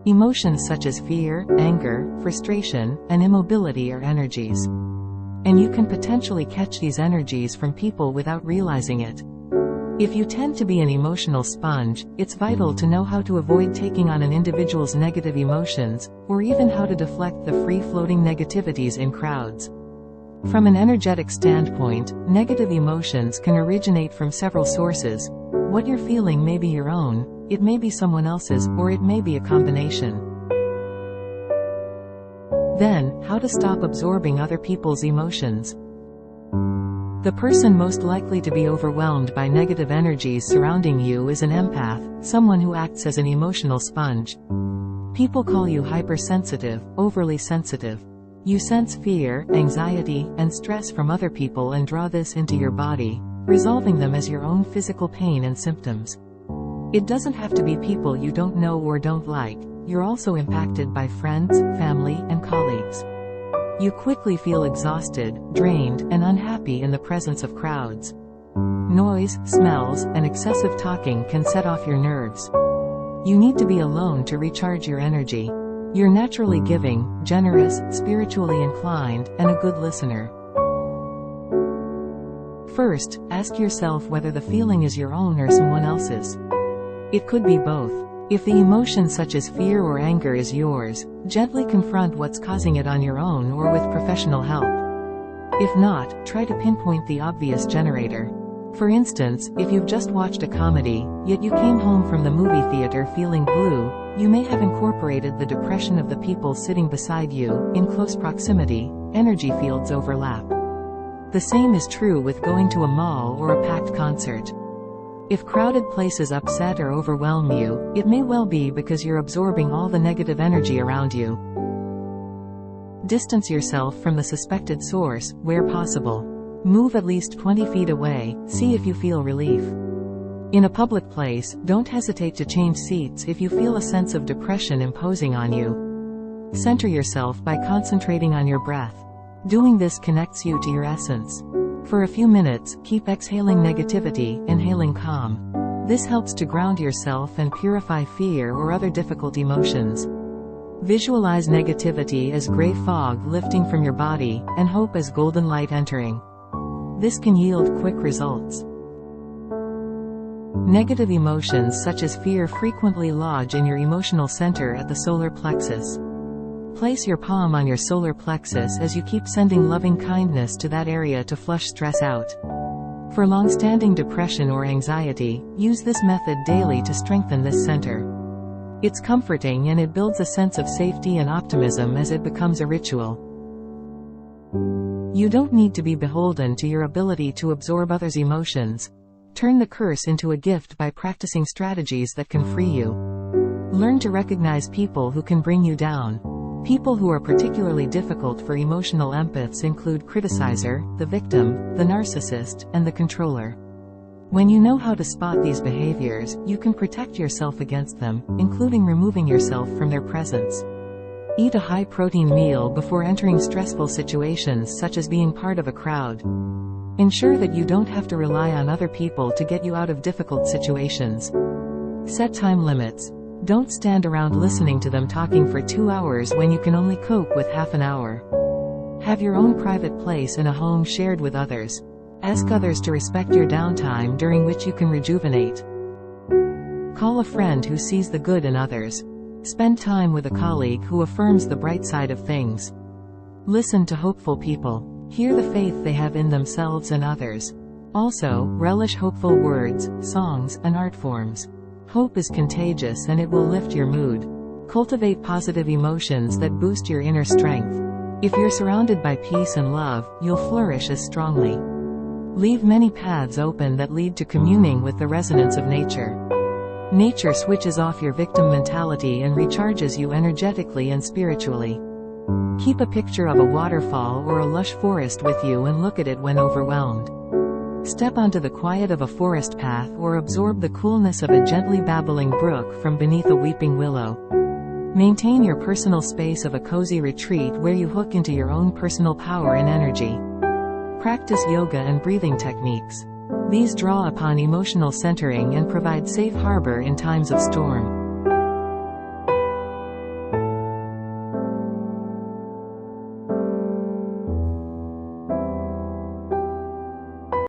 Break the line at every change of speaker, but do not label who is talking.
Emotions such as fear, anger, frustration, and immobility are energies. And you can potentially catch these energies from people without realizing it. If you tend to be an emotional sponge, it's vital to know how to avoid taking on an individual's negative emotions, or even how to deflect the free-floating negativities in crowds. From an energetic standpoint, negative emotions can originate from several sources. What you're feeling may be your own, it may be someone else's, or it may be a combination. Then, how to stop absorbing other people's emotions. The person most likely to be overwhelmed by negative energies surrounding you is an empath, someone who acts as an emotional sponge. People call you hypersensitive, overly sensitive. You sense fear, anxiety, and stress from other people and draw this into your body, resolving them as your own physical pain and symptoms. It doesn't have to be people you don't know or don't like. You're also impacted by friends, family, and colleagues. You quickly feel exhausted, drained, and unhappy in the presence of crowds. Noise, smells, and excessive talking can set off your nerves. You need to be alone to recharge your energy. You're naturally giving, generous, spiritually inclined, and a good listener. First, ask yourself whether the feeling is your own or someone else's. It could be both. If the emotion such as fear or anger is yours, gently confront what's causing it on your own or with professional help. If not, try to pinpoint the obvious generator. For instance, if you've just watched a comedy, yet you came home from the movie theater feeling blue, you may have incorporated the depression of the people sitting beside you. In close proximity, energy fields overlap. The same is true with going to a mall or a packed concert. If crowded places upset or overwhelm you, it may well be because you're absorbing all the negative energy around you. Distance yourself from the suspected source, where possible. Move at least 20 feet away, see if you feel relief. In a public place, don't hesitate to change seats if you feel a sense of depression imposing on you. Center yourself by concentrating on your breath. Doing this connects you to your essence. For a few minutes, keep exhaling negativity, inhaling calm. This helps to ground yourself and purify fear or other difficult emotions. Visualize negativity as gray fog lifting from your body, and hope as golden light entering. This can yield quick results. Negative emotions such as fear frequently lodge in your emotional center at the solar plexus. Place your palm on your solar plexus as you keep sending loving kindness to that area to flush stress out. For long-standing depression or anxiety, use this method daily to strengthen this center. It's comforting and it builds a sense of safety and optimism as it becomes a ritual. You don't need to be beholden to your ability to absorb others' emotions. Turn the curse into a gift by practicing strategies that can free you. Learn to recognize people who can bring you down. People who are particularly difficult for emotional empaths include criticizer, the victim, the narcissist, and the controller. When you know how to spot these behaviors, you can protect yourself against them, including removing yourself from their presence. Eat a high-protein meal before entering stressful situations such as being part of a crowd. Ensure that you don't have to rely on other people to get you out of difficult situations. Set time limits. Don't stand around listening to them talking for 2 hours when you can only cope with half an hour. Have your own private place in a home shared with others. Ask others to respect your downtime during which you can rejuvenate. Call a friend who sees the good in others. Spend time with a colleague who affirms the bright side of things. Listen to hopeful people. Hear the faith they have in themselves and others. Also, relish hopeful words, songs, and art forms. Hope is contagious and it will lift your mood. Cultivate positive emotions that boost your inner strength. If you're surrounded by peace and love, you'll flourish as strongly. Leave many paths open that lead to communing with the resonance of nature. Nature switches off your victim mentality and recharges you energetically and spiritually. Keep a picture of a waterfall or a lush forest with you and look at it when overwhelmed. Step onto the quiet of a forest path or absorb the coolness of a gently babbling brook from beneath a weeping willow. Maintain your personal space of a cozy retreat where you hook into your own personal power and energy. Practice yoga and breathing techniques. These draw upon emotional centering and provide safe harbor in times of storm.